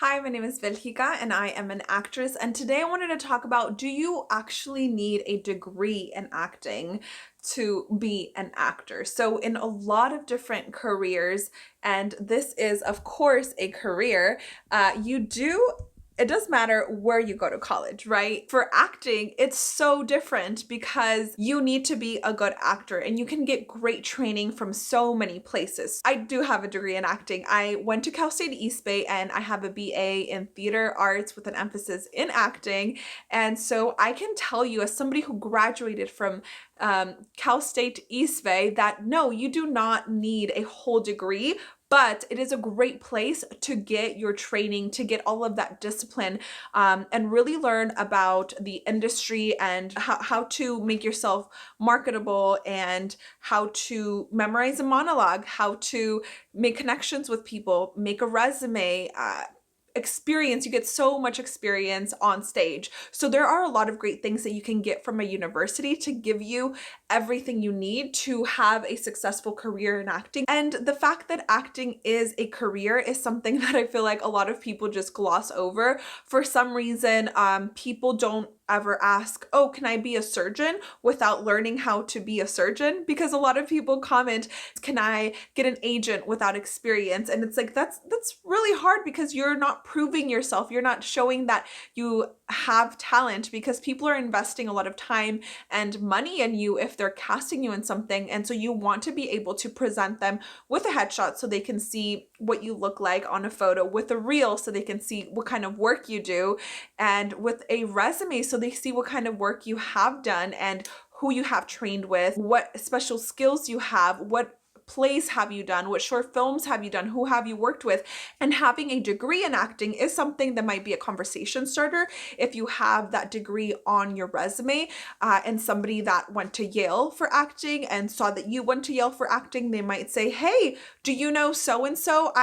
Hi, my name is Belgica and I am an actress, and today I wanted to talk about, do you actually need a degree in acting to be an actor? So in a lot of different careers, and this is of course a career, it does matter where you go to college, right? For acting, it's so different because you need to be a good actor and you can get great training from so many places. I do have a degree in acting. I went to Cal State East Bay and I have a BA in theater arts with an emphasis in acting. And so I can tell you, as somebody who graduated from Cal State East Bay, that no, you do not need a whole degree, but it is a great place to get your training, to get all of that discipline, and really learn about the industry and how to make yourself marketable and how to memorize a monologue, how to make connections with people, make a resume, experience. You get so much experience on stage. So there are a lot of great things that you can get from a university to give you everything you need to have a successful career in acting. And the fact that acting is a career is something that I feel like a lot of people just gloss over. For some reason, people don't ever ask, oh, can I be a surgeon, without learning how to be a surgeon? Because a lot of people comment, can I get an agent without experience? And it's like, that's really hard because you're not proving yourself. You're not showing that you have talent, because people are investing a lot of time and money in you if they're casting you in something. And so you want to be able to present them with a headshot so they can see what you look like on a photo, with a reel so they can see what kind of work you do, and with a resume so they see what kind of work you have done and who you have trained with, what special skills you have, what plays have you done, what short films have you done, who have you worked with. And having a degree in acting is something that might be a conversation starter if you have that degree on your resume. And somebody that went to Yale for acting and saw that you went to Yale for acting, they might say, hey, do you know so and so?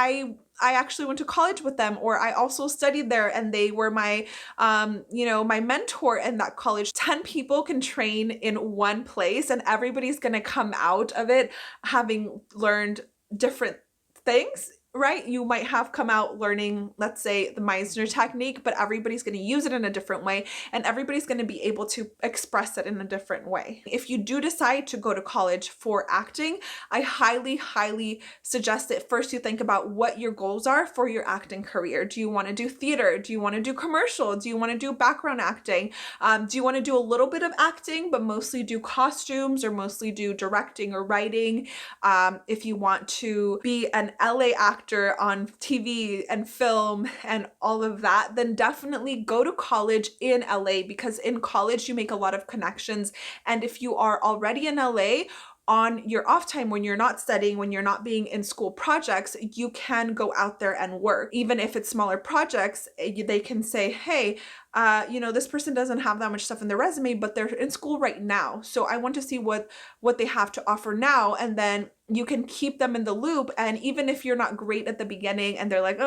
I actually went to college with them, or I also studied there and they were my my mentor in that college. 10 people can train in one place and everybody's going to come out of it having learned different things. Right? You might have come out learning, let's say, the Meisner technique, but everybody's going to use it in a different way and everybody's going to be able to express it in a different way. If you do decide to go to college for acting, I highly, highly suggest that first you think about what your goals are for your acting career. Do you want to do theater? Do you want to do commercial? Do you want to do background acting? Do you want to do a little bit of acting, but mostly do costumes or mostly do directing or writing? If you want to be an LA actor on TV and film and all of that, then definitely go to college in LA, because in college you make a lot of connections. And if you are already in LA, on your off time, when you're not studying, when you're not being in school projects, you can go out there and work. Even if it's smaller projects, they can say, hey, this person doesn't have that much stuff in their resume, but they're in school right now. So I want to see what they have to offer now. And then you can keep them in the loop. And even if you're not great at the beginning and they're like,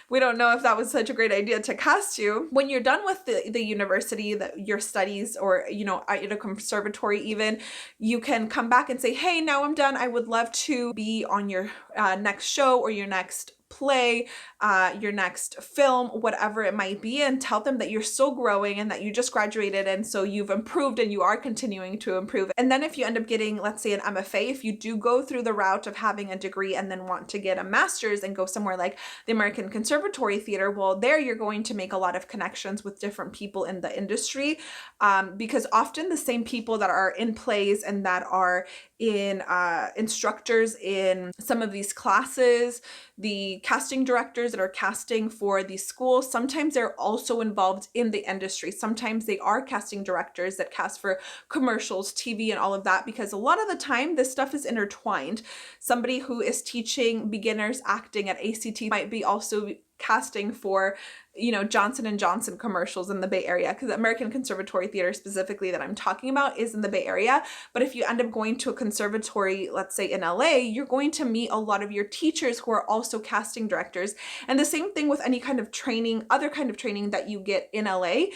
we don't know if that was such a great idea to cast you, when you're done with the university, your studies, or, at a conservatory even, you can come back and say, hey, now I'm done. I would love to be on your next show or your next play, your next film, whatever it might be, and tell them that you're still growing and that you just graduated and so you've improved and you are continuing to improve. And then if you end up getting, let's say, an MFA, if you do go through the route of having a degree and then want to get a master's and go somewhere like the American Conservatory Theater, well, there you're going to make a lot of connections with different people in the industry, because often the same people that are in plays and that are in instructors in some of these classes, the casting directors that are casting for these schools, sometimes they're also involved in the industry. Sometimes they are casting directors that cast for commercials, TV, and all of that, because a lot of the time this stuff is intertwined. Somebody who is teaching beginners acting at ACT might be also casting for Johnson & Johnson commercials in the Bay Area, because American Conservatory Theater specifically that I'm talking about is in the Bay Area. But if you end up going to a conservatory, let's say in LA, you're going to meet a lot of your teachers who are also casting directors. And the same thing with any kind of training, other kind of training that you get in LA.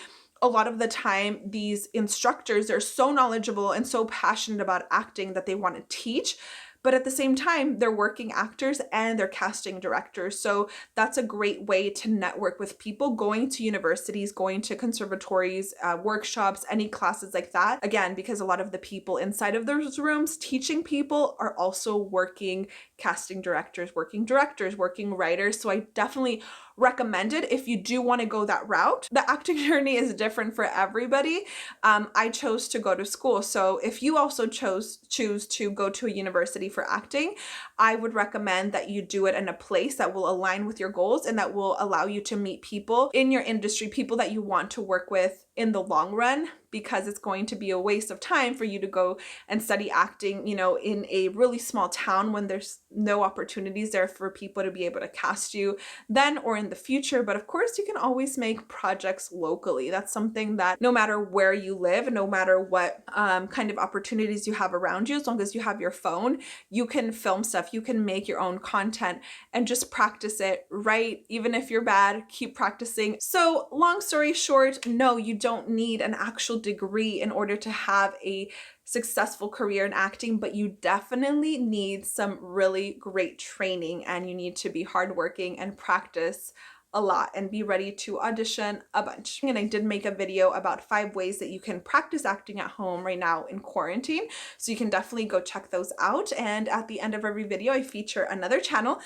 A lot of the time, these instructors are so knowledgeable and so passionate about acting that they want to teach, but at the same time, they're working actors and they're casting directors. So that's a great way to network with people, going to universities, going to conservatories, workshops, any classes like that. Again, because a lot of the people inside of those rooms teaching people are also working casting directors, working writers. So I definitely recommend it if you do want to go that route. The acting journey is different for everybody. I chose to go to school. So if you also choose to go to a university for acting, I would recommend that you do it in a place that will align with your goals and that will allow you to meet people in your industry, people that you want to work with in the long run, because it's going to be a waste of time for you to go and study acting, you know, in a really small town when there's no opportunities there for people to be able to cast you then or in the future. But of course, you can always make projects locally. That's something that no matter where you live, no matter what kind of opportunities you have around you, as long as you have your phone, you can film stuff, you can make your own content and just practice it, right? Even if you're bad, keep practicing. So long story short, no, you don't need an actual degree in order to have a successful career in acting, but you definitely need some really great training and you need to be hardworking and practice a lot and be ready to audition a bunch. And I did make a video about 5 ways that you can practice acting at home right now in quarantine. So you can definitely go check those out. And at the end of every video, I feature another channel.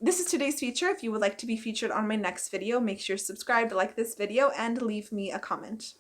This is today's feature. If you would like to be featured on my next video, make sure to subscribe, like this video, and leave me a comment.